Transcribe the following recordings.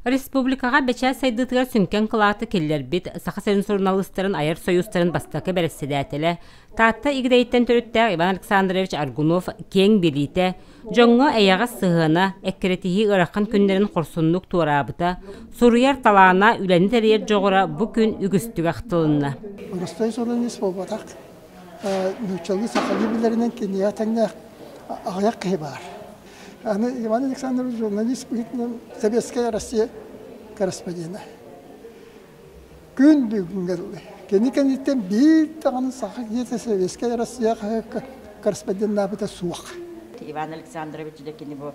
Республикаға бәчә сайдытыгар сүнкен кылаты келлер бит, сақа сәрін журналистарын, айыр союзтарын бастакы бәрәсседәтелі. Таатта игдәйттен төріттәр Иван Александрович Аргунов кең билите, жоңғы әяға сығына, әккеретігі ыраққан күндерін қорсунлық туарабыта, суруяр талағына үләні тәрейер жоғыра бұл күн үгістігі ақтылынна. Урыстай журналист болбатақ, нүчелгі сақалы білерінен кенея тәңне ағаяқ қай бар. Иван Александрович журналист Советская Россия корреспонденті. Күн бүгінгі кені-кенеттен бір тағаны сақы кеті Советская Россия корреспонденті абыта суақ. Иван Александрович да кені бұл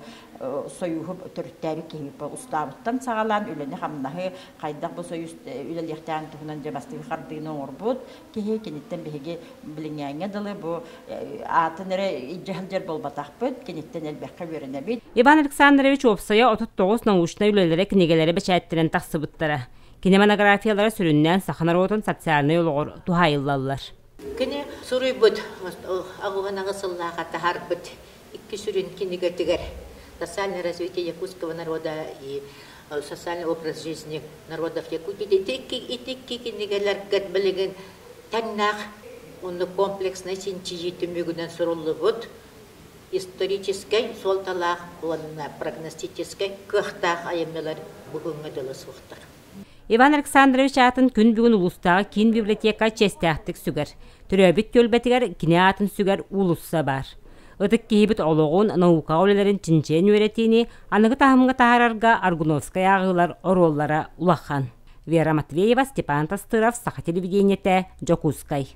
союғы түрттәрі кейіп ұстабыттан сағалан үлені қамнағы қайдақ бұл союз үлелектен тұғынан жабастығы қардығын оңыр бұд. Кенеттен бігеге біліңәңе дылы бұл атын әрі иджахылдер бол батақ бұд, кенеттен әлбәққа өріне бейд. Иван Александрович опсая 39 наушна үлелері кінегелері бәчәттірін тақсы бұттары. Кинемонографиялары сүріннен сақынар отын социальный олғыр туғайыллалар. Кені сұрый бұд, ағуғанағы сыллаға тахар бұд. Икки сүрін кинегетигер. Социальное развитие якутского народа и социальный образ жизни народов Якутии. Итикки кинегелер гет білеген тәннақ, оны комплексный синчижиті мүгінен сұрылы бұд. Исторический, сол талақ, оны прогностический, көқтақ айымелер бұғыңы дылы сұқтар. Иван Александрович атын күн бүгін улустағы кен библиотека честяқтық сүгер. Түрөбіт көлбәтігер кине атын сүгер улусса бар. Ыдык кейбіт олығын наука олелерін чинчен өретіні анығы тахымға тахарарға Аргуновская ағылар ороллара улахан. Вера Матвеева, Степан Тастыров, Саха телевидениеті, Жокускай.